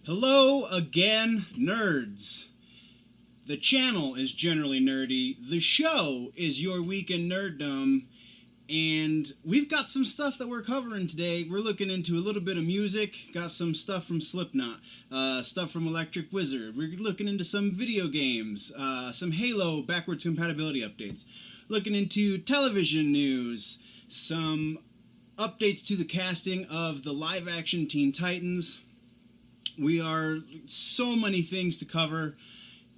Hello again, nerds. The channel is generally nerdy. The show is Your Week in Nerdom. And we've got some stuff that we're covering today. We're looking into a little bit of music. Got some stuff from Slipknot. Stuff from Electric Wizard. We're looking into some video games. Some Halo backwards compatibility updates. Looking into television news. Some updates to the casting of the live-action Teen Titans. We are so many things to cover,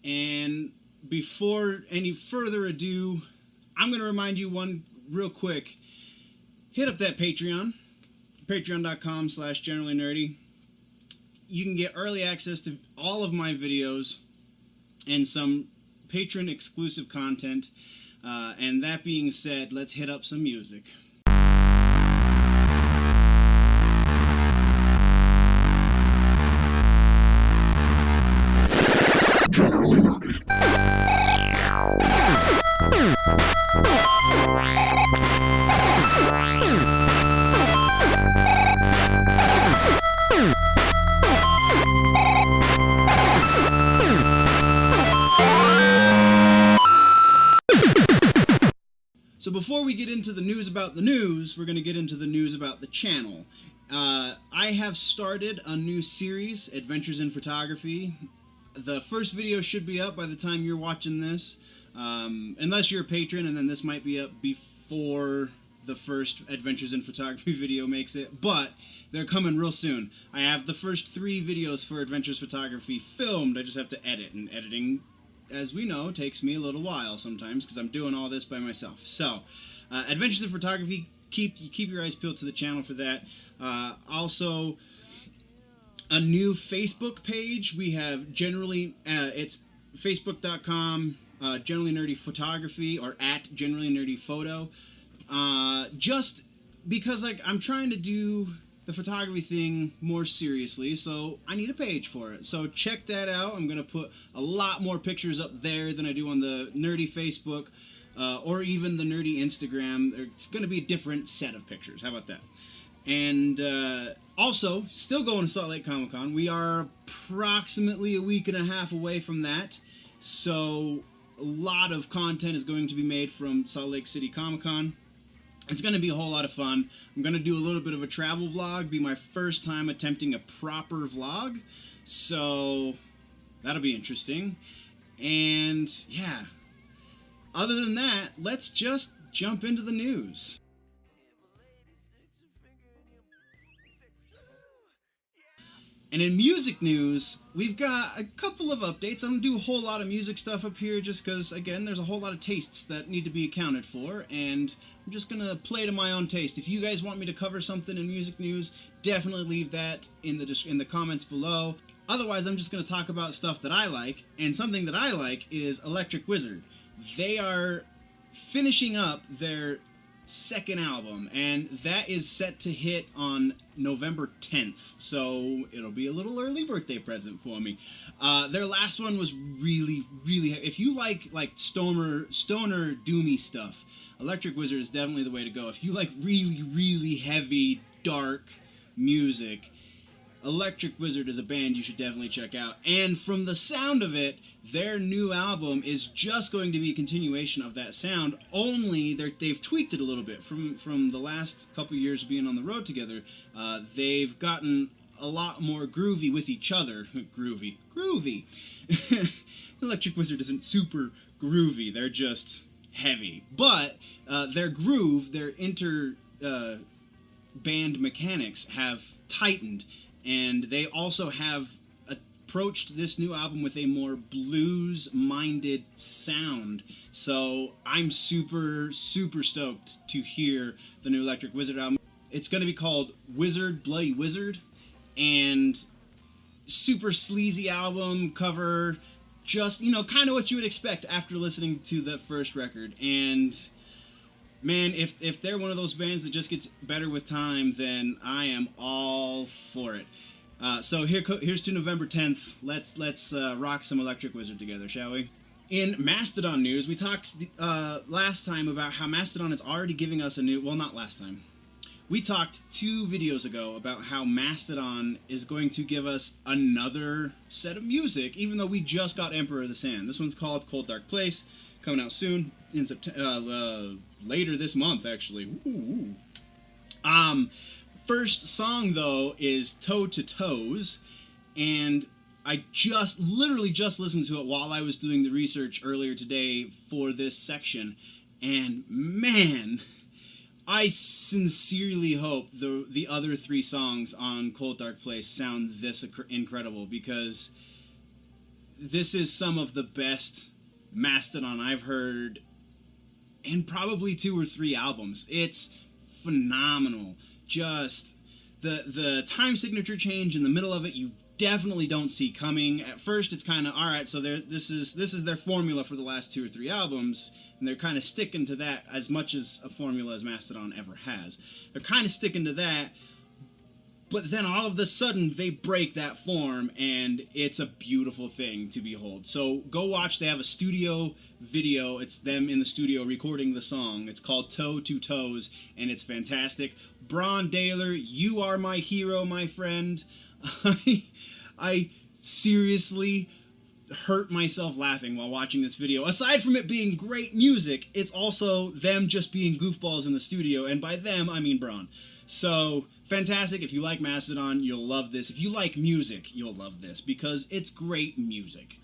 and before any further ado, I'm going to remind you one real quick. Hit up that Patreon, patreon.com/generallynerdy. You can get early access to all of my videos and some patron-exclusive content. And that being said, let's hit up some music. Generally nerdy. So before we get into the news about the news, we're going to get into the news about the channel. I have started a new series, Adventures in Photography. The first video should be up by the time you're watching this, unless you're a patron, and then this might be up before the first Adventures in Photography video makes it, but they're coming real soon. I have the first 3 videos for Adventures Photography filmed. I just have to edit, and editing, as we know, takes me a little while sometimes because I'm doing all this by myself. So, Adventures in Photography, keep your eyes peeled to the channel for that. Also, a new Facebook page. We have it's facebook.com generally nerdy photography, or at generally nerdy photo. Just because I'm trying to do the photography thing more seriously, so I need a page for it. So check that out. I'm gonna put a lot more pictures up there than I do on the nerdy Facebook or even the nerdy Instagram. It's gonna be a different set of pictures. How about that? And also, still going to Salt Lake Comic Con. We are approximately a week and a half away from that. So a lot of content is going to be made from Salt Lake City Comic Con. It's going to be a whole lot of fun. I'm going to do a little bit of a travel vlog. Be my first time attempting a proper vlog. So that'll be interesting. And yeah, other than that, let's just jump into the news. And in music news, we've got a couple of updates. I'm going to do a whole lot of music stuff up here just because, again, there's a whole lot of tastes that need to be accounted for, and I'm just going to play to my own taste. If you guys want me to cover something in music news, definitely leave that in the comments below. Otherwise, I'm just going to talk about stuff that I like, and something that I like is Electric Wizard. They are finishing up their second album, and that is set to hit on November 10th, so it'll be a little early birthday present for me. Their last one was really if you like stoner doomy stuff, Electric Wizard is definitely the way to go. If you like really heavy dark music, Electric Wizard is a band you should definitely check out. And from the sound of it, their new album is just going to be a continuation of that sound, only they've tweaked it a little bit. From the last couple years of being on the road together, they've gotten a lot more groovy with each other. Groovy. Electric Wizard isn't super groovy, they're just heavy. But their groove, their band mechanics have tightened, and they also have approached this new album with a more blues-minded sound. So I'm super stoked to hear the new Electric Wizard album. It's going to be called Wizard Bloody Wizard, and super sleazy album cover, just, kind of what you would expect after listening to the first record. And man, if they're one of those bands that just gets better with time, then I am all for it. So here's to November 10th. Let's rock some Electric Wizard together, shall we? In Mastodon news, we talked last time about how Mastodon is already giving us a new... Well, not last time. We talked 2 videos ago about how Mastodon is going to give us another set of music, even though we just got Emperor of the Sand. This one's called Cold Dark Place, coming out soon, in later this month, actually. Ooh. First song, though, is Toe to Toes, and I literally just listened to it while I was doing the research earlier today for this section, and man, I sincerely hope the other 3 songs on Cold Dark Place sound this incredible, because this is some of the best Mastodon I've heard in probably 2 or 3 albums. It's phenomenal. Just the time signature change in the middle of it, you definitely don't see coming. At first, it's kind of, all right, so this is their formula for the last 2 or 3 albums, and they're kind of sticking to that as much as a formula as Mastodon ever has. They're kind of sticking to that, but then all of a sudden, they break that form, and it's a beautiful thing to behold. So go watch. They have a studio video. It's them in the studio recording the song. It's called Toe to Toes, and it's fantastic. Bron Daler, you are my hero, my friend. I seriously hurt myself laughing while watching this video. Aside from it being great music, it's also them just being goofballs in the studio, and by them, I mean Bron. So, fantastic. If you like Mastodon, you'll love this. If you like music, you'll love this, because it's great music.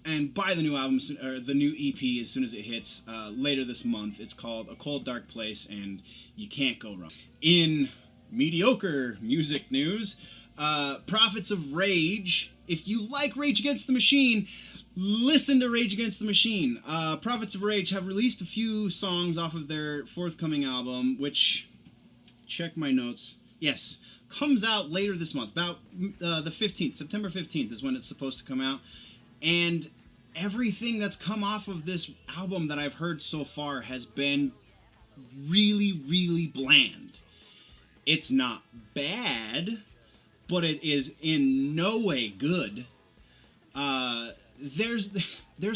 And buy the new album, or the new EP, as soon as it hits later this month. It's called A Cold Dark Place, and you can't go wrong. In mediocre music news, Prophets of Rage. If you like Rage Against the Machine, listen to Rage Against the Machine. Prophets of Rage have released a few songs off of their forthcoming album, which, check my notes, yes, comes out later this month, about the 15th, September 15th is when it's supposed to come out. And everything that's come off of this album that I've heard so far has been really, really bland. It's not bad, but it is in no way good. There's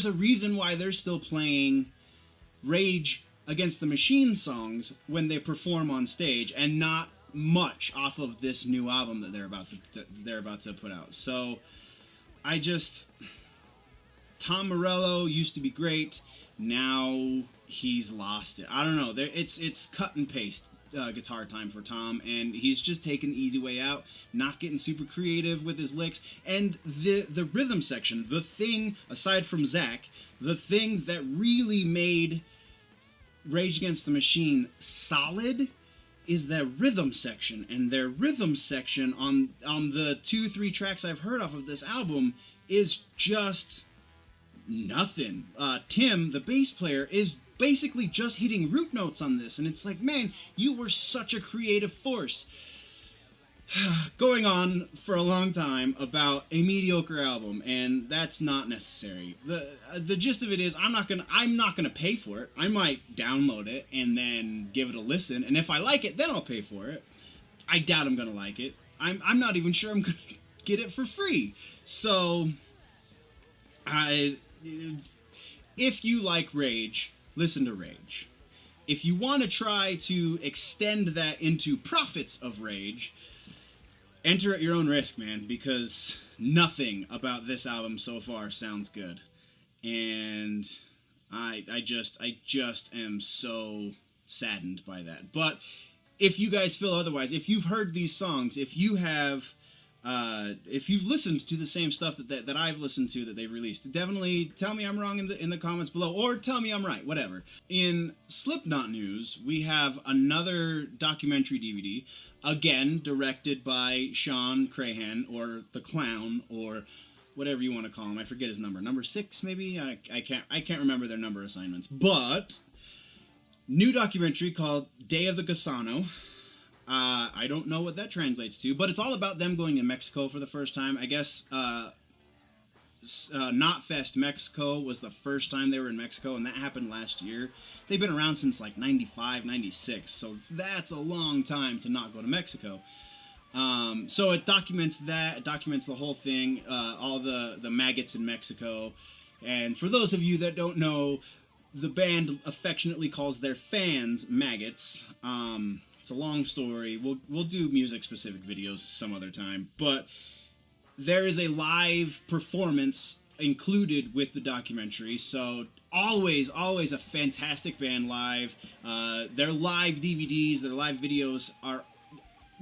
a reason why they're still playing Rage Against the Machine songs when they perform on stage, and not much off of this new album that they're about to put out. So Tom Morello used to be great. Now he's lost it. I don't know. It's cut and paste guitar time for Tom, and he's just taking the easy way out, not getting super creative with his licks. And the rhythm section, the thing, aside from Zach, the thing that really made Rage Against the Machine solid is their rhythm section. And their rhythm section on the 2-3 tracks I've heard off of this album is just nothing. Tim, the bass player, is basically just hitting root notes on this, and it's like, man, you were such a creative force. Going on for a long time about a mediocre album, and that's not necessary. The gist of it is, I'm not gonna pay for it. I might download it and then give it a listen, and if I like it, then I'll pay for it. I doubt I'm gonna like it. I'm not even sure I'm gonna get it for free. So, if you like Rage, listen to Rage. If you want to try to extend that into Prophets of Rage, enter at your own risk, man, because nothing about this album so far sounds good. And I just am so saddened by that. But if you guys feel otherwise, if you've heard these songs, if you've listened to the same stuff that I've listened to that they've released, definitely tell me I'm wrong in the comments below, or tell me I'm right, whatever. In Slipknot news, we have another documentary DVD, again directed by Sean Crahan, or the Clown, or whatever you want to call him. I forget his number. Number 6, maybe? I can't remember their number assignments. But new documentary called Day of the Gusano. I don't know what that translates to, but it's all about them going to Mexico for the first time. I guess Knotfest Mexico was the first time they were in Mexico, and that happened last year. They've been around since like 95, 96, so that's a long time to not go to Mexico. So it documents that, it documents the whole thing, all the maggots in Mexico. And for those of you that don't know, the band affectionately calls their fans maggots. It's a long story. We'll do music-specific videos some other time. But there is a live performance included with the documentary, so always a fantastic band live. Their live DVDs, their live videos are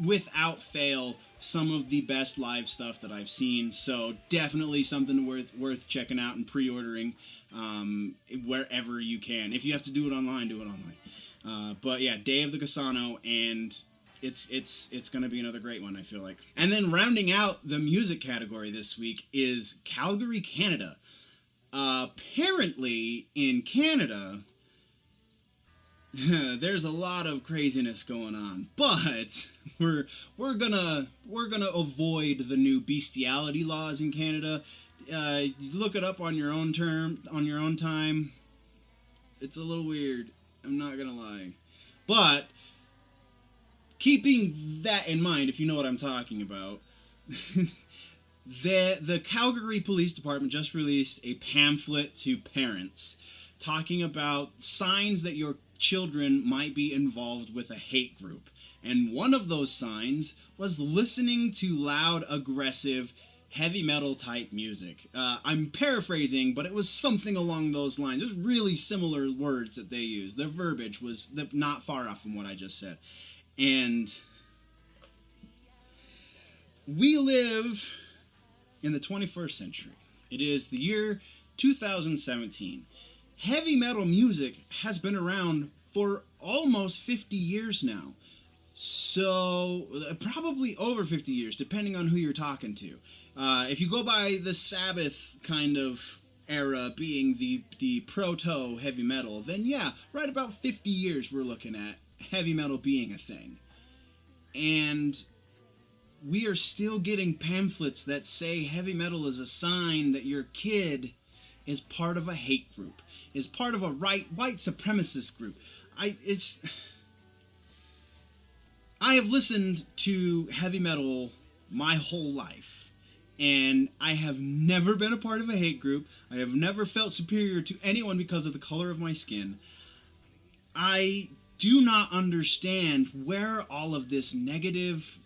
without fail some of the best live stuff that I've seen, so definitely something worth checking out and pre-ordering wherever you can. If you have to do it online, do it online. But yeah, Day of the Cassano, and it's gonna be another great one, I feel like. And then rounding out the music category this week is Calgary, Canada. Apparently in Canada there's a lot of craziness going on, but we're gonna avoid the new bestiality laws in Canada. Look it up on your own time. It's a little weird, I'm not gonna lie, but keeping that in mind, if you know what I'm talking about, the Calgary Police Department just released a pamphlet to parents talking about signs that your children might be involved with a hate group. And one of those signs was listening to loud, aggressive, heavy metal type music. I'm paraphrasing, but it was something along those lines. It was really similar words that they used. Their verbiage was not far off from what I just said. And we live in the 21st century. It is the year 2017. Heavy metal music has been around for almost 50 years now. So, probably over 50 years, depending on who you're talking to. If you go by the Sabbath kind of era being the proto heavy metal, then yeah, right about 50 years we're looking at heavy metal being a thing. And we are still getting pamphlets that say heavy metal is a sign that your kid is part of a hate group, is part of a white supremacist group. I have listened to heavy metal my whole life, and I have never been a part of a hate group. I have never felt superior to anyone because of the color of my skin. I do not understand where all of this negative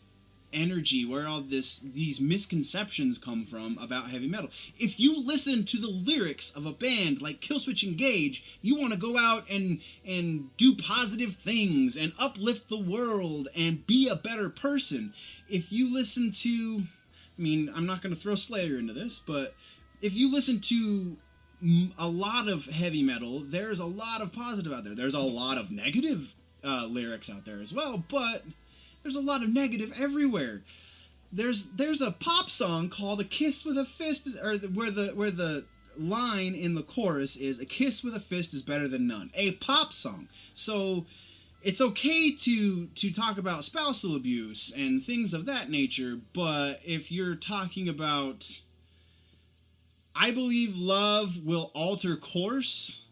energy, where all these misconceptions come from about heavy metal. If you listen to the lyrics of a band like Killswitch Engage, you want to go out and do positive things and uplift the world and be a better person. If you listen to, I mean, I'm not going to throw Slayer into this, but if you listen to a lot of heavy metal, there's a lot of positive out there. There's a lot of negative lyrics out there as well, but there's a lot of negative everywhere. There's a pop song called "A Kiss with a Fist," or where the line in the chorus is "A kiss with a fist is better than none." A pop song. So it's okay to talk about spousal abuse and things of that nature, but if you're talking about "I believe love will alter course,"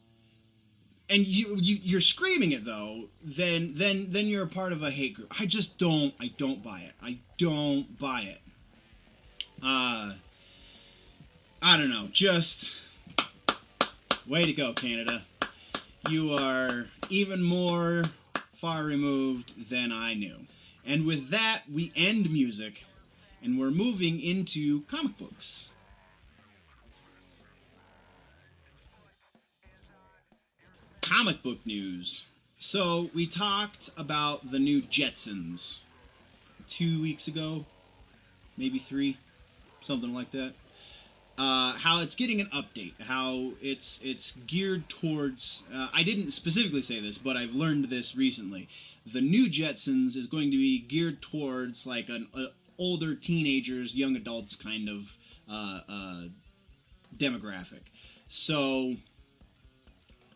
and you're screaming it though, then you're a part of a hate group. I don't buy it. I don't buy it. I don't know. Just way to go, Canada. You are even more far removed than I knew. And with that, we end music, and we're moving into comic books. Comic book news. So we talked about the new Jetsons 2 weeks ago, maybe 3, something like that. How it's getting an update, how it's geared towards, I didn't specifically say this, but I've learned this recently. The new Jetsons is going to be geared towards like an older teenagers, young adults kind of demographic. So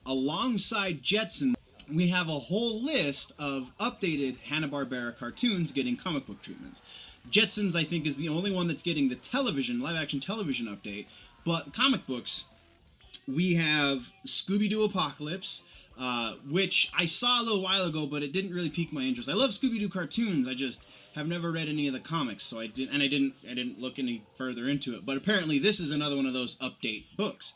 alongside Jetsons, we have a whole list of updated Hanna-Barbera cartoons getting comic book treatments. Jetsons, I think, is the only one that's getting the television, live-action television update. But comic books, we have Scooby-Doo Apocalypse, which I saw a little while ago, but it didn't really pique my interest. I love Scooby-Doo cartoons. I just have never read any of the comics, so I didn't look any further into it. But apparently, this is another one of those update books.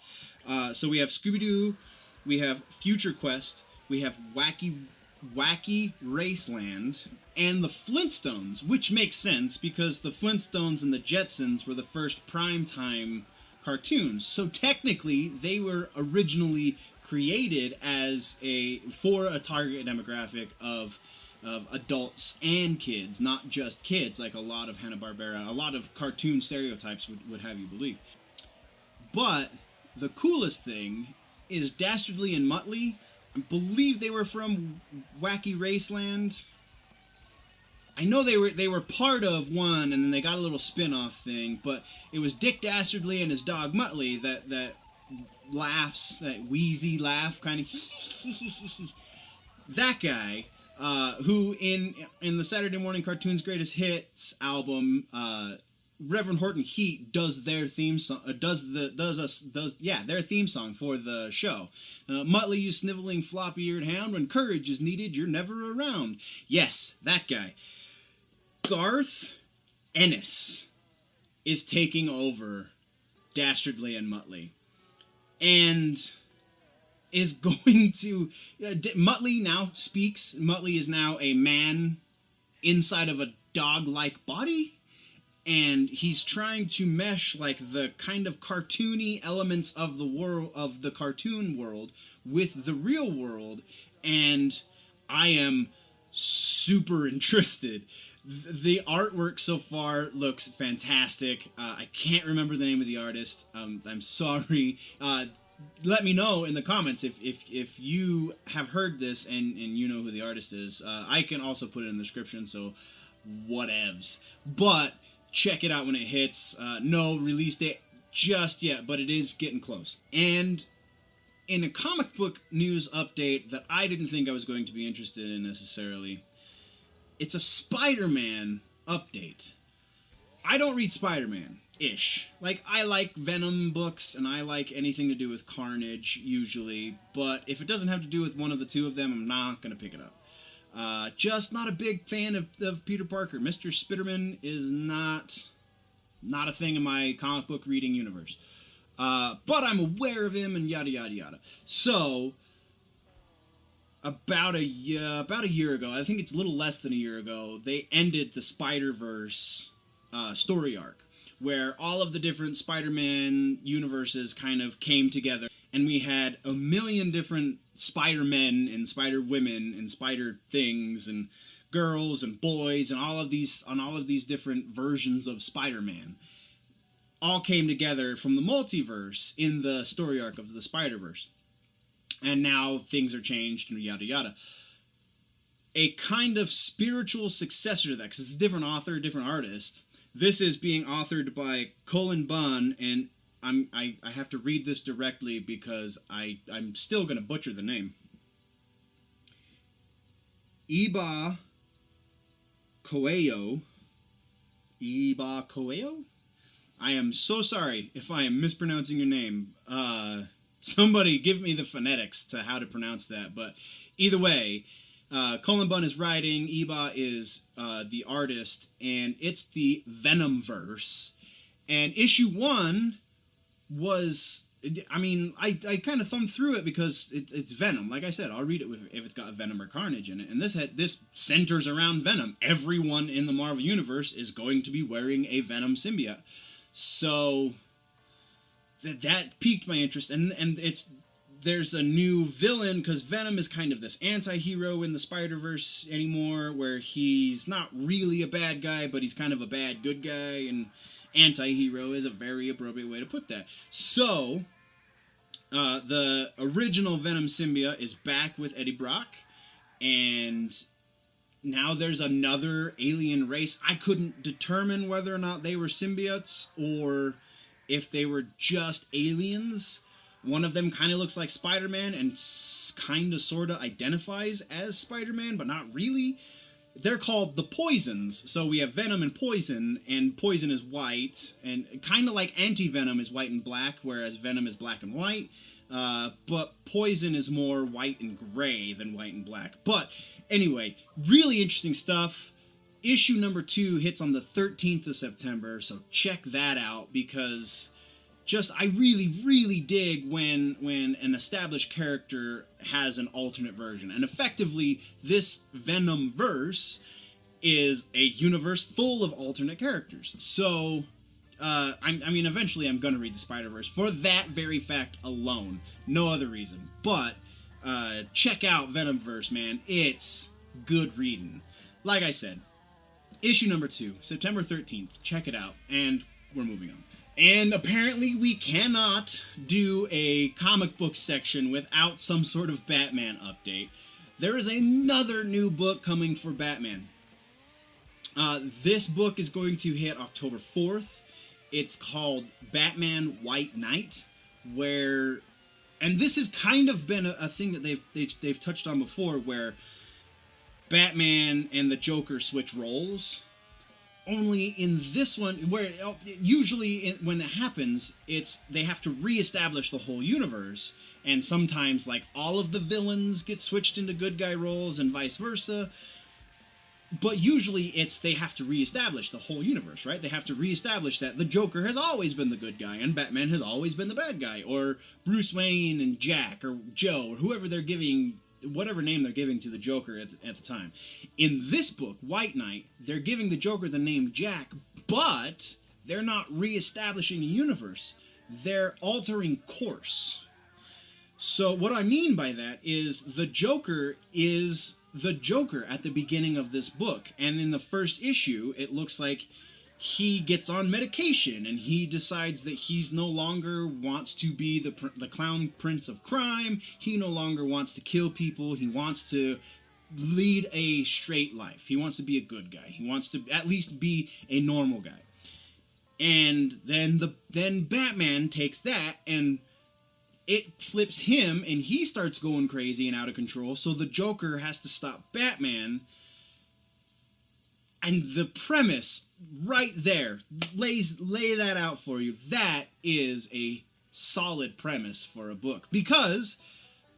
So we have Scooby-Doo we have Future Quest, we have Wacky Raceland, and the Flintstones, which makes sense because the Flintstones and the Jetsons were the first primetime cartoons. So technically, they were originally created as for a target demographic of adults and kids, not just kids, like a lot of Hanna-Barbera, a lot of cartoon stereotypes would have you believe. But the coolest thing is Dastardly and Muttley. I believe they were from Wacky Raceland. I know they were part of one, and then they got a little spin-off thing, but it was Dick Dastardly and his dog Muttley that laughs, that wheezy laugh, kind of that guy, who in the Saturday Morning Cartoons Greatest Hits album, Reverend Horton Heat does their theme song, their theme song for the show. Muttley, you sniveling floppy-eared hound, when courage is needed, you're never around. Yes, that guy. Garth Ennis is taking over Dastardly and Muttley, and is going to... Muttley now speaks. Muttley is now a man inside of a dog-like body, and he's trying to mesh like the kind of cartoony elements of the world, of the cartoon world, with the real world, and I am super interested. The artwork so far looks fantastic. I can't remember the name of the artist. I'm sorry. Let me know in the comments if you have heard this and you know who the artist is. I can also put it in the description, so whatevs. But check it out when it hits. No release date just yet, but it is getting close. And in a comic book news update that I didn't think I was going to be interested in necessarily, it's a Spider-Man update. I don't read Spider-Man-ish. Like, I like Venom books, and I like anything to do with Carnage, usually. But if it doesn't have to do with one of the two of them, I'm not going to pick it up. Just not a big fan of Peter Parker. Mr. Spiderman is not a thing in my comic book reading universe. But I'm aware of him, and yada, yada, yada. So... About a year ago, I think it's a little less than a year ago, they ended the Spider-Verse story arc, where all of the different Spider-Man universes kind of came together, and we had a million different Spider-Men and Spider-Women and Spider-Things and girls and boys and all of these different versions of Spider-Man all came together from the multiverse in the story arc of the Spider-Verse. And now things are changed and yada yada. A kind of spiritual successor to that, because it's a different author, different artist. This is being authored by Cullen Bunn, and I have to read this directly because I'm still going to butcher the name. Iba Coelho. I am so sorry if I am mispronouncing your name. Somebody give me the phonetics to how to pronounce that. But either way, Cullen Bunn is writing, Iba is the artist, and it's the Venomverse. And issue 1 was... I mean, I kind of thumbed through it because it's Venom. Like I said, I'll read it if it's got Venom or Carnage in it. And this centers around Venom. Everyone in the Marvel Universe is going to be wearing a Venom symbiote. So... That piqued my interest, and there's a new villain, because Venom is kind of this anti-hero in the Spider-Verse anymore, where he's not really a bad guy, but he's kind of a bad good guy, and anti-hero is a very appropriate way to put that. So, the original Venom symbiote is back with Eddie Brock, and now there's another alien race. I couldn't determine whether or not they were symbiotes, or... if they were just aliens. One of them kind of looks like Spider-Man and kind of sort of identifies as Spider-Man, but not really. They're called the Poisons. So we have Venom and Poison is white, and kind of like Anti-Venom is white and black, whereas Venom is black and white. But Poison is more white and gray than white and black. But anyway, really interesting stuff. Issue number 2 hits on the 13th of September, so check that out, because just I really dig when an established character has an alternate version, and effectively this Venom verse is a universe full of alternate characters. So I mean, eventually I'm gonna read the Spider-Verse for that very fact alone, no other reason. But check out Venomverse, man. It's good reading. Like I said, issue number 2, September 13th. Check it out, and we're moving on. And apparently we cannot do a comic book section without some sort of Batman update. There is another new book coming for Batman. This book is going to hit October 4th. It's called Batman White Knight, where... And this has kind of been a thing that they've touched on before, where Batman and the Joker switch roles. Only in this one, where usually when that happens, they have to reestablish the whole universe, and sometimes like all of the villains get switched into good guy roles and vice versa. But usually they have to reestablish the whole universe, right? They have to reestablish that the Joker has always been the good guy and Batman has always been the bad guy, or Bruce Wayne and Jack or Joe or whoever they're giving, whatever name they're giving to the Joker at the time. In this book, White Knight, they're giving the Joker the name Jack, but they're not reestablishing a universe. They're altering course. So what I mean by that is the Joker is the Joker at the beginning of this book, and in the first issue it looks like he gets on medication and he decides that he's no longer wants to be the clown prince of crime. He no longer wants to kill people. He wants to lead a straight life. He wants to be a good guy. He wants to at least be a normal guy. And then Batman takes that and it flips him, and he starts going crazy and out of control, so the Joker has to stop Batman. And the premise right there, lay that out for you. That is a solid premise for a book, because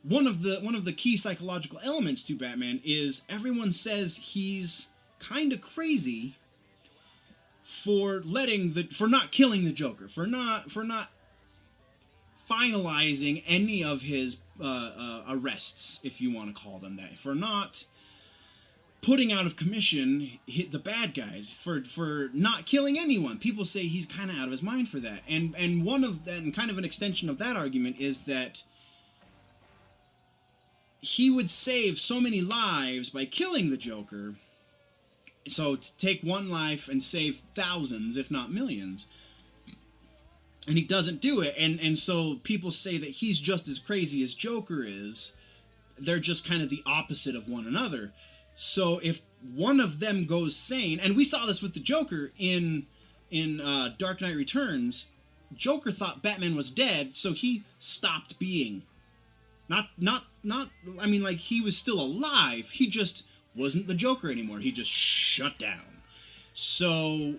one of the key psychological elements to Batman is everyone says he's kind of crazy for not killing the Joker, for not finalizing any of his arrests, if you want to call them that, for not putting out of commission the bad guys, for not killing anyone. People say he's kind of out of his mind for that, and kind of an extension of that argument is that he would save so many lives by killing the Joker. So to take one life and save thousands, if not millions. And he doesn't do it, and so people say that he's just as crazy as Joker is. They're just kind of the opposite of one another. So if one of them goes sane, and we saw this with the Joker in Dark Knight Returns, Joker thought Batman was dead, so he stopped being. Not I mean, like, he was still alive, he just wasn't the Joker anymore. He just shut down. So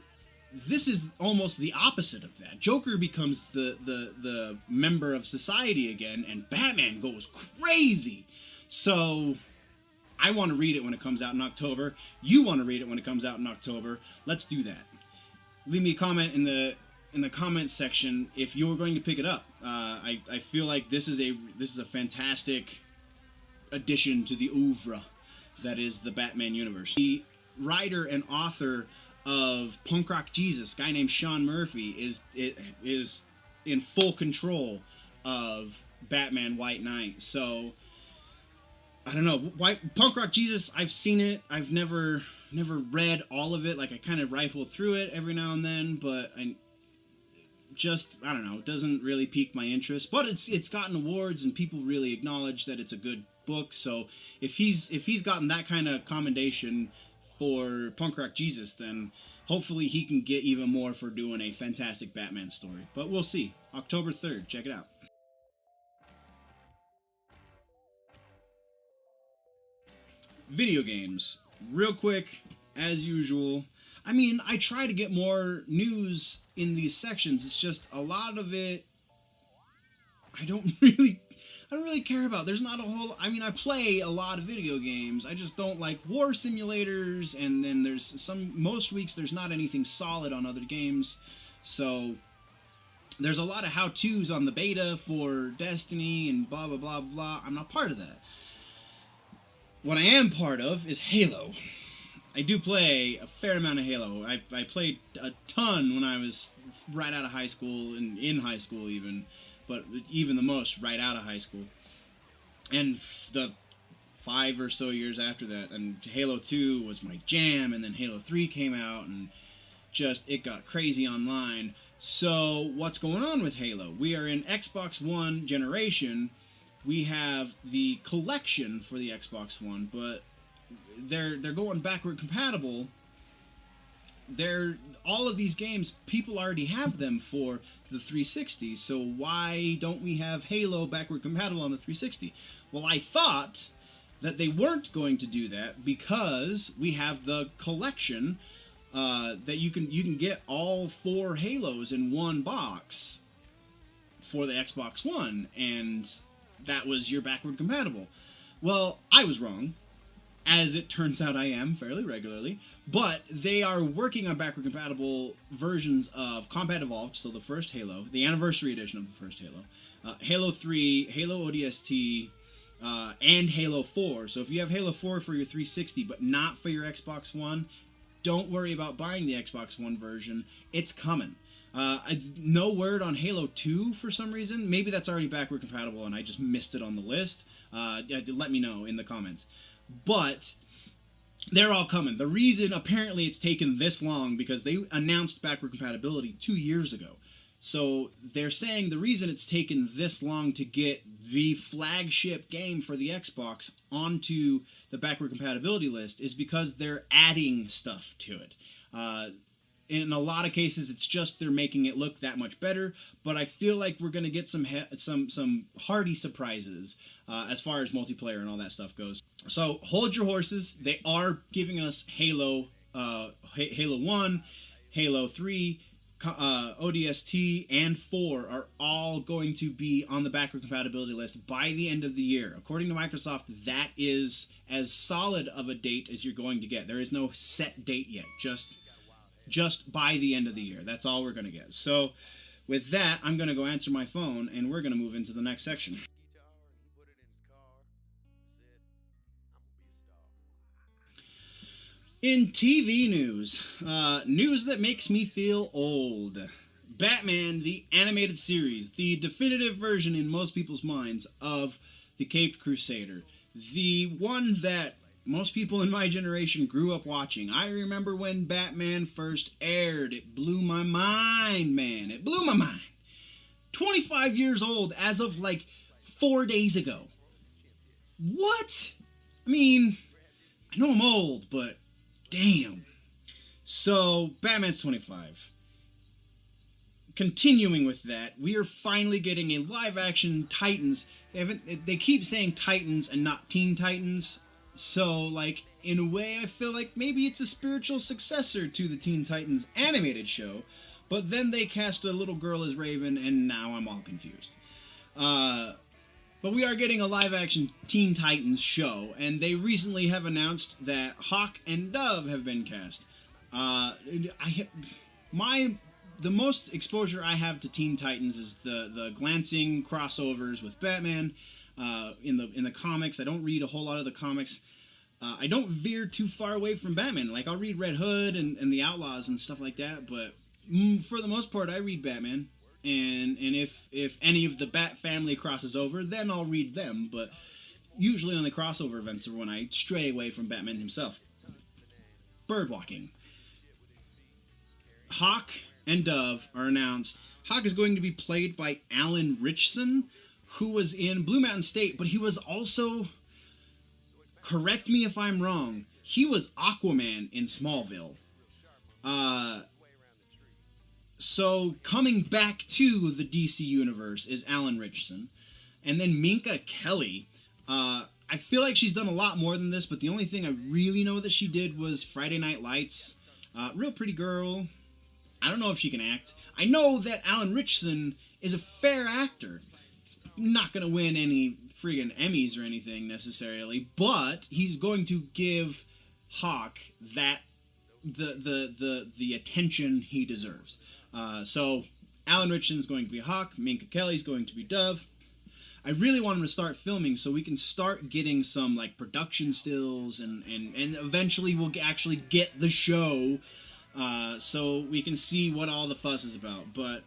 this is almost the opposite of that. Joker becomes the member of society again, and Batman goes crazy. So I want to read it when it comes out in October. You want to read it when it comes out in October. Let's do that. Leave me a comment in the comments section if you're going to pick it up. I feel like this is a fantastic addition to the oeuvre that is the Batman universe. The writer and author of Punk Rock Jesus, a guy named Sean Murphy, is in full control of Batman White Knight. So I don't know. Punk Rock Jesus, I've seen it. I've never read all of it. Like, I kind of rifle through it every now and then, but I don't know. It doesn't really pique my interest. But it's gotten awards, and people really acknowledge that it's a good book. So if he's gotten that kind of commendation for Punk Rock Jesus, then hopefully he can get even more for doing a fantastic Batman story. But we'll see. October 3rd. Check it out. Video games. Real quick, as usual. I mean, I try to get more news in these sections. It's just a lot of it I don't really care about. There's not a whole... I mean, I play a lot of video games. I just don't like war simulators, and then most weeks there's not anything solid on other games. So there's a lot of how-tos on the beta for Destiny and blah, blah, blah, blah. I'm not part of that. What I am part of is Halo. I do play a fair amount of Halo. I played a ton when I was right out of high school, and in high school even, but even the most right out of high school. And the 5 or so years after that, and Halo 2 was my jam, and then Halo 3 came out, and just, it got crazy online. So, what's going on with Halo? We are in Xbox One generation. We have the collection for the Xbox One, but they're going backward compatible. All of these games, people already have them for the 360, so why don't we have Halo backward compatible on the 360? Well, I thought that they weren't going to do that because we have the collection that you can get all 4 Halos in one box for the Xbox One, and that was your backward compatible. Well, I was wrong. As it turns out, I am fairly regularly, but they are working on backward compatible versions of Combat Evolved, so the first Halo, the anniversary edition of the first Halo, Halo 3, Halo ODST, and Halo 4. So if you have Halo 4 for your 360 but not for your Xbox One, don't worry about buying the Xbox One version. It's coming. No word on Halo 2 for some reason. Maybe that's already backward compatible and I just missed it on the list. Let me know in the comments. But they're all coming. The reason apparently it's taken this long because they announced backward compatibility 2 years ago. So they're saying the reason it's taken this long to get the flagship game for the Xbox onto the backward compatibility list is because they're adding stuff to it. In a lot of cases, it's just they're making it look that much better. But I feel like we're going to get some hearty surprises as far as multiplayer and all that stuff goes. So hold your horses. They are giving us Halo 1, Halo 3, ODST, and 4 are all going to be on the backward compatibility list by the end of the year. According to Microsoft, that is as solid of a date as you're going to get. There is no set date yet, just by the end of the year. That's all we're going to get. So with that, I'm going to go answer my phone, and we're going to move into the next section. In TV news, news that makes me feel old. Batman, the animated series, the definitive version in most people's minds of the Caped Crusader. The one that most people in my generation grew up watching. I remember when Batman first aired. It blew my mind, man. It blew my mind. 25 years old as of like 4 days ago. What? I mean, I know I'm old, but damn. So, Batman's 25. Continuing with that, we are finally getting a live-action Titans. They keep saying Titans and not Teen Titans. So, like, in a way, I feel like maybe it's a spiritual successor to the Teen Titans animated show. But then they cast a little girl as Raven, and now I'm all confused. But we are getting a live-action Teen Titans show, and they recently have announced that Hawk and Dove have been cast. The most exposure I have to Teen Titans is the glancing crossovers with Batman in the comics. I don't read a whole lot of the comics. I don't veer too far away from Batman. Like, I'll read Red Hood and the Outlaws and stuff like that, but for the most part, I read Batman. And if any of the Bat family crosses over, then I'll read them. But usually on the crossover events are when I stray away from Batman himself. Birdwalking. Hawk and Dove are announced. Hawk is going to be played by Alan Ritchson, who was in Blue Mountain State, but he was also, correct me if I'm wrong, he was Aquaman in Smallville. So, coming back to the DC Universe is Alan Ritchson. And then Minka Kelly. I feel like she's done a lot more than this, but the only thing I really know that she did was Friday Night Lights. Real pretty girl. I don't know if she can act. I know that Alan Ritchson is a fair actor. He's not going to win any friggin' Emmys or anything necessarily, but he's going to give Hawk that the attention he deserves. So Alan Richardson's going to be Hawk. Minka Kelly's going to be Dove. I really want him to start filming so we can start getting some like production stills and eventually we'll actually get the show so we can see what all the fuss is about. But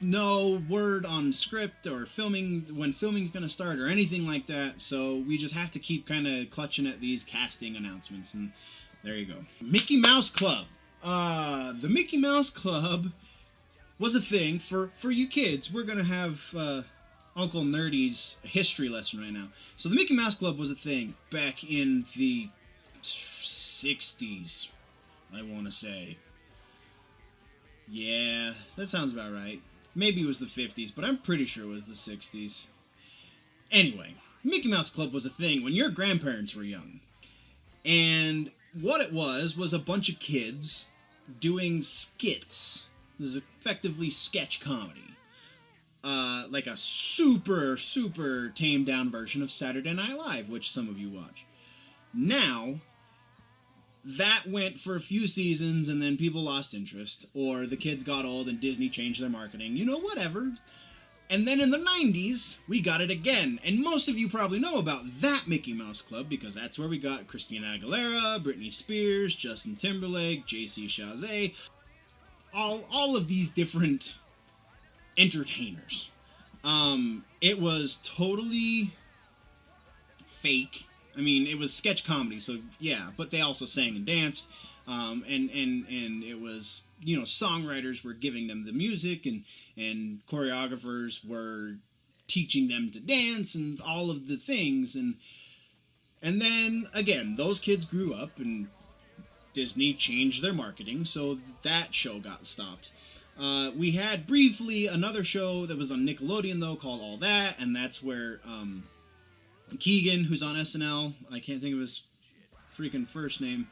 no word on script or filming, when filming is going to start or anything like that, so we just have to keep kind of clutching at these casting announcements, and there you go. Mickey Mouse Club. The Mickey Mouse Club was a thing for you kids. We're going to have Uncle Nerdy's history lesson right now. So the Mickey Mouse Club was a thing back in the 60s, I want to say. Yeah, that sounds about right. Maybe it was the 50s, but I'm pretty sure it was the 60s. Anyway, Mickey Mouse Club was a thing when your grandparents were young. And what it was a bunch of kids doing skits. It was effectively sketch comedy. Like a super, super tamed down version of Saturday Night Live, which some of you watch. Now, that went for a few seasons and then people lost interest, or the kids got old and Disney changed their marketing, you know, whatever. And then in the 90s, we got it again. And most of you probably know about that Mickey Mouse Club because that's where we got Christina Aguilera, Britney Spears, Justin Timberlake, JC Chazé, all of these different entertainers. It was totally fake. I mean, it was sketch comedy, so yeah, but they also sang and danced, and it was, you know, songwriters were giving them the music, and choreographers were teaching them to dance, and all of the things, and then, again, those kids grew up, and Disney changed their marketing, so that show got stopped. We had briefly another show that was on Nickelodeon, though, called All That, and that's where, Keegan, who's on SNL, I can't think of his freaking first name,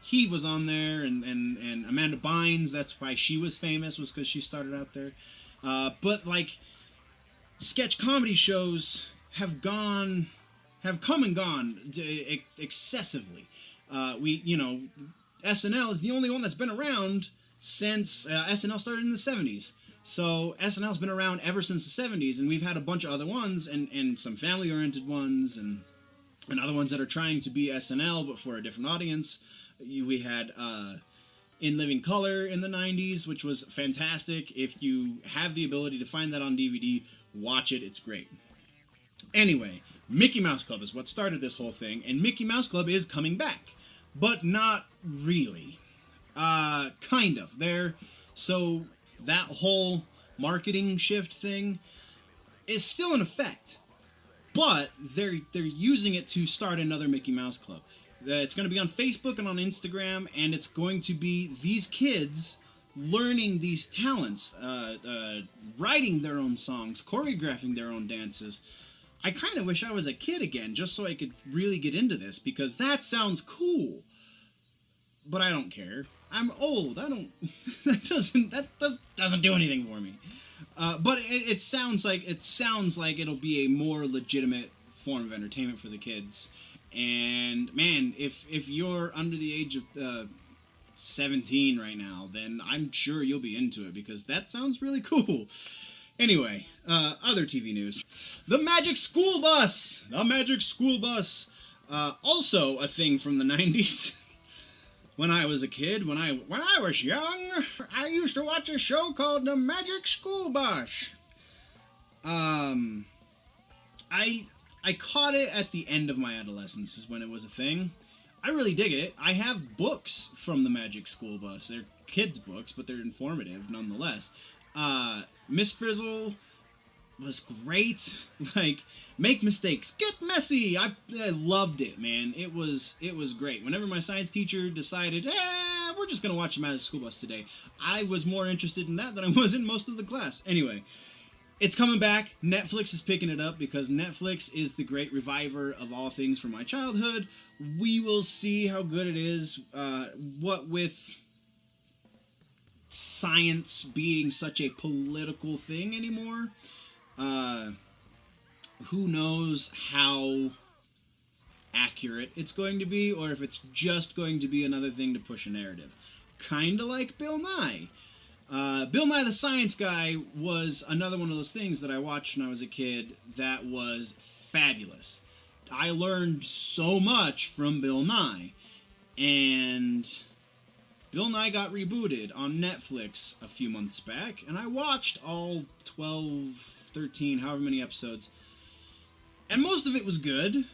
he was on there, and Amanda Bynes, that's why she was famous, was because she started out there. But, like, sketch comedy shows have come and gone excessively. SNL is the only one that's been around since SNL started in the 70s. So SNL's been around ever since the 70s, and we've had a bunch of other ones, and some family-oriented ones, and other ones that are trying to be SNL, but for a different audience. We had In Living Color in the 90s, which was fantastic. If you have the ability to find that on DVD, watch it. It's great. Anyway, Mickey Mouse Club is what started this whole thing, and Mickey Mouse Club is coming back. But not really. Kind of. So that whole marketing shift thing is still in effect, but they're using it to start another Mickey Mouse Club. It's going to be on Facebook and on Instagram, and it's going to be these kids learning these talents, writing their own songs, choreographing their own dances. I kind of wish I was a kid again, just so I could really get into this, because that sounds cool. But I don't care. I'm old. I don't. That doesn't do anything for me. But it sounds like it'll be a more legitimate form of entertainment for the kids. And man, if you're under the age of 17 right now, then I'm sure you'll be into it, because that sounds really cool. Anyway, other TV news. The Magic School Bus! The Magic School Bus! Also a thing from the 90s. When I was a kid, when I was young, I used to watch a show called The Magic School Bus. I caught it at the end of my adolescence is when it was a thing. I really dig it. I have books from The Magic School Bus. They're kids' books, but they're informative nonetheless. Miss Frizzle was great. Like, make mistakes, get messy. I loved it, man. It was great. Whenever my science teacher decided, we're just gonna watch The Magic School Bus today, I was more interested in that than I was in most of the class. Anyway, it's coming back. Netflix is picking it up because Netflix is the great reviver of all things from my childhood. We will see how good it is. What with science being such a political thing anymore, who knows how accurate it's going to be, or if it's just going to be another thing to push a narrative. Kinda like Bill Nye. Bill Nye the Science Guy was another one of those things that I watched when I was a kid that was fabulous. I learned so much from Bill Nye. And Bill Nye got rebooted on Netflix a few months back, and I watched all 12, 13, however many episodes. And most of it was good.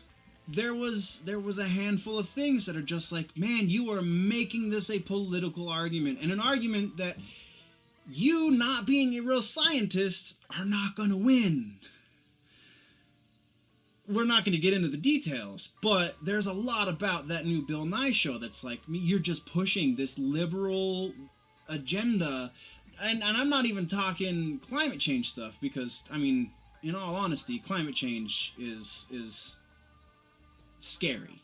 There was a handful of things that are just like, man, you are making this a political argument, and an argument that you, not being a real scientist, are not going to win. We're not going to get into the details, but there's a lot about that new Bill Nye show that's like, you're just pushing this liberal agenda, and I'm not even talking climate change stuff, because, I mean, in all honesty, climate change is scary,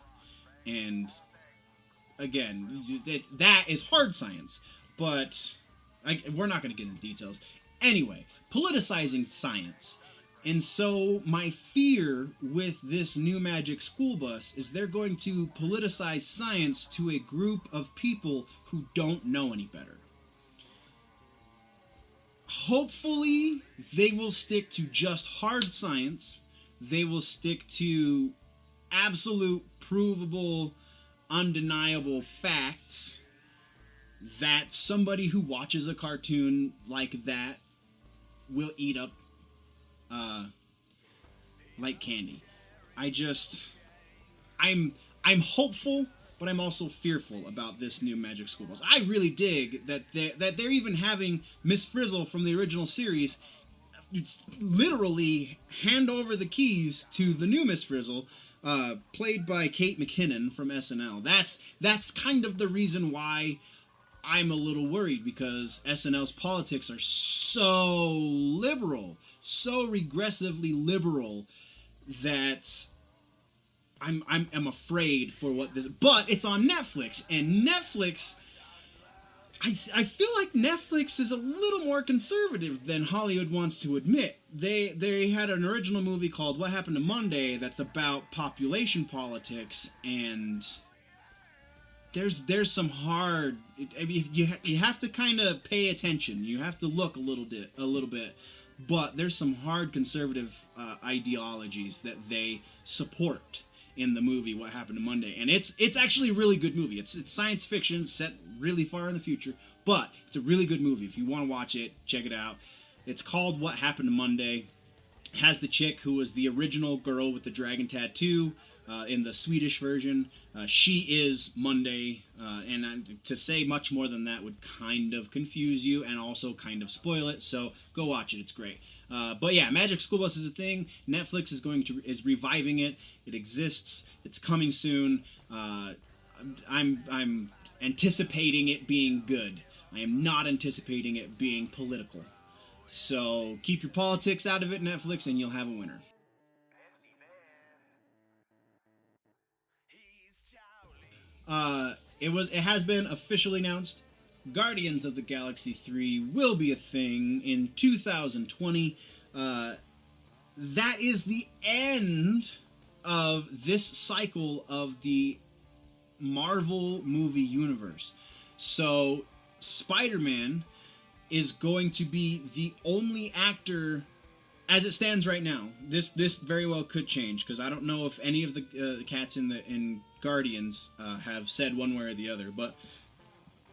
and again, that is hard science, but we're not going to get into details. Anyway, politicizing science. And so my fear with this new Magic School Bus is they're going to politicize science to a group of people who don't know any better. Hopefully, they will stick to just hard science. They will stick to absolute, provable, undeniable facts that somebody who watches a cartoon like that will eat up like candy. I'm hopeful, but I'm also fearful about this new Magic School Bus. I really dig that they're even having Miss Frizzle from the original series literally hand over the keys to the new Miss Frizzle, played by Kate McKinnon from SNL. That's kind of the reason why I'm a little worried, because SNL's politics are so liberal, so regressively liberal, that I'm afraid for what this. But it's on Netflix, and Netflix, I feel like Netflix is a little more conservative than Hollywood wants to admit. They had an original movie called What Happened to Monday that's about population politics, and there's some hard. I mean, you have to kind of pay attention. You have to look a little bit, but there's some hard conservative ideologies that they support in the movie What Happened to Monday, and it's actually a really good movie. It's science fiction set really far in the future, but it's a really good movie. If you want to watch it, check it out. It's called What Happened to Monday. It has the chick who was the original girl with the dragon tattoo. In the Swedish version, she is Monday, and to say much more than that would kind of confuse you and also kind of spoil it, so go watch it, it's great. But yeah, Magic School Bus is a thing. Netflix is reviving it. It exists. It's coming soon. I'm anticipating it being good. I am not anticipating it being political. So keep your politics out of it, Netflix, and you'll have a winner. It has been officially announced. Guardians of the Galaxy 3 will be a thing in 2020. That is the end of this cycle of the Marvel movie universe. So Spider-Man is going to be the only actor, as it stands right now. This very well could change, because I don't know if any of the cats in Guardians have said one way or the other, but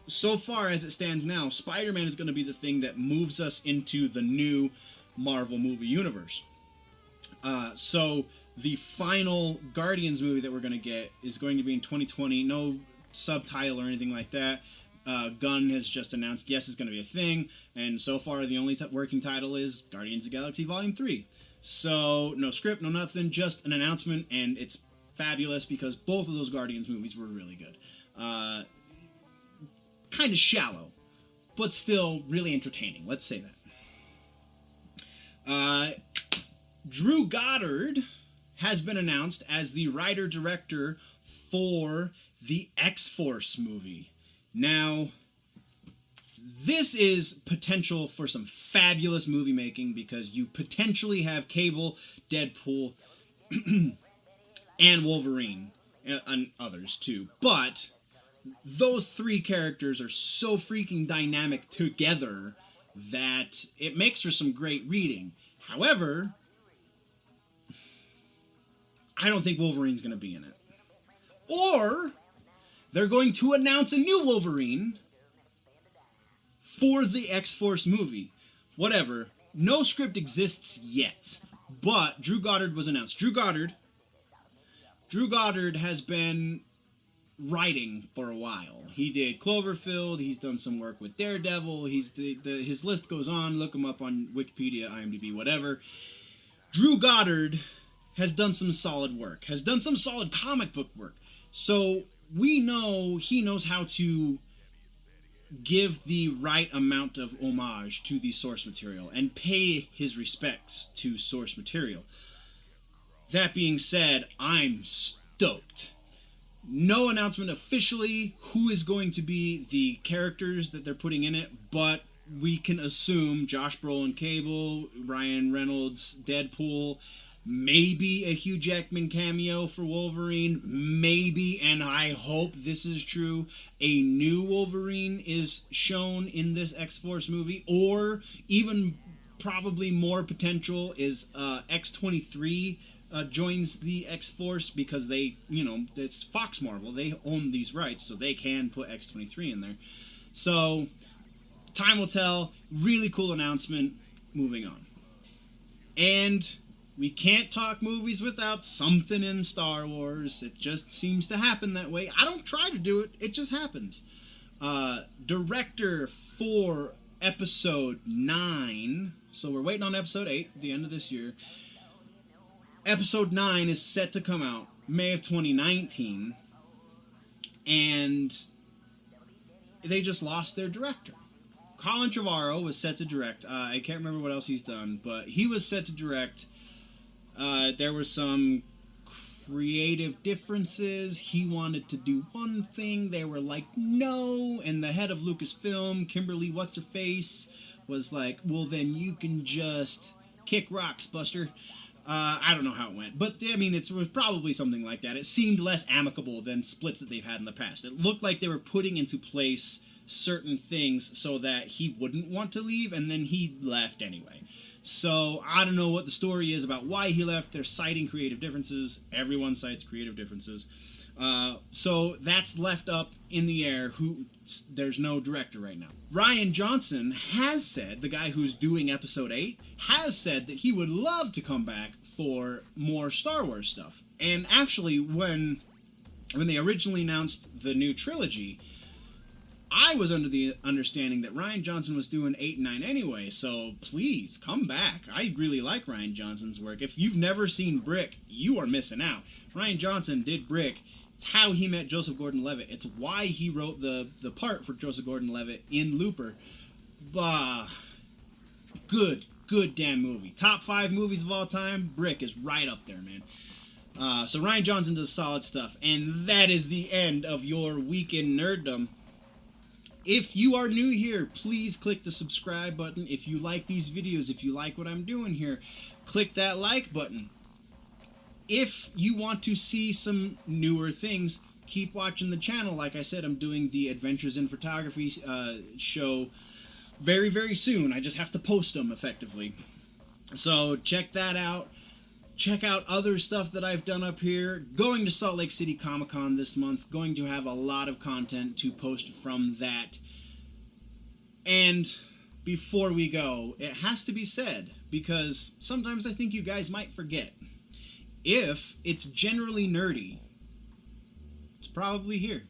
so far as it stands now, Spider-Man is going to be the thing that moves us into the new Marvel movie universe. So the final Guardians movie that we're going to get is going to be in 2020. No subtitle or anything like that. Gunn has just announced, yes, it's going to be a thing, and so far the only working title is Guardians of the Galaxy Volume 3. So no script, no nothing, just an announcement, and it's fabulous because both of those Guardians movies were really good. Kind of shallow, but still really entertaining. Let's say that. Drew Goddard has been announced as the writer-director for the X-Force movie. Now, this is potential for some fabulous movie making, because you potentially have Cable, Deadpool, and Wolverine, and others too. But those three characters are so freaking dynamic together that it makes for some great reading. However, I don't think Wolverine's going to be in it. Or they're going to announce a new Wolverine for the X-Force movie. Whatever. No script exists yet, but Drew Goddard was announced. Drew Goddard has been writing for a while. He did Cloverfield. He's done some work with Daredevil. His list goes on. Look him up on Wikipedia, IMDb, whatever. Drew Goddard has done some solid work. Has done some solid comic book work. So we know he knows how to give the right amount of homage to the source material and pay his respects to source material. That being said, I'm stoked. No announcement officially who is going to be the characters that they're putting in it, but we can assume Josh Brolin Cable, Ryan Reynolds Deadpool, maybe a Hugh Jackman cameo for Wolverine, maybe, and I hope this is true, a new Wolverine is shown in this X-Force movie, or even probably more potential is X-23 joins the X-Force, because they, it's Fox Marvel, they own these rights, so they can put X-23 in there. So, time will tell. Really cool announcement. Moving on. And we can't talk movies without something in Star Wars. It just seems to happen that way. I don't try to do it. It just happens. Director for Episode 9. So we're waiting on Episode 8 at the end of this year. Episode 9 is set to come out May of 2019. And they just lost their director. Colin Trevorrow was set to direct. I can't remember what else he's done, but he was set to direct. There were some creative differences. He wanted to do one thing. They were like, no. And the head of Lucasfilm, Kimberly What's-Her-Face, was like, well, then you can just kick rocks, Buster. I don't know how it went. But, I mean, it was probably something like that. It seemed less amicable than splits that they've had in the past. It looked like they were putting into place certain things so that he wouldn't want to leave, and then he left anyway. So I don't know what the story is about why he left. They're citing creative differences. Everyone cites creative differences. So that's left up in the air. There's no director right now. Rian Johnson has said, the guy who's doing Episode 8, has said that he would love to come back for more Star Wars stuff. And actually, when they originally announced the new trilogy, I was under the understanding that Rian Johnson was doing 8 and 9 anyway, so please, come back. I really like Rian Johnson's work. If you've never seen Brick, you are missing out. Rian Johnson did Brick. It's how he met Joseph Gordon-Levitt. It's why he wrote the part for Joseph Gordon-Levitt in Looper. Good damn movie. Top 5 movies of all time, Brick is right up there, man. So Rian Johnson does solid stuff. And that is the end of your Weekend Nerddom. If you are new here, please click the subscribe button. If you like these videos, if you like what I'm doing here, click that like button. If you want to see some newer things, keep watching the channel. Like I said, I'm doing the Adventures in Photography show very, very soon. I just have to post them effectively. So check that out. Check out other stuff that I've done up here. Going to Salt Lake City Comic-Con this month. Going to have a lot of content to post from that. And before we go, it has to be said, because sometimes I think you guys might forget. If it's generally nerdy, it's probably here.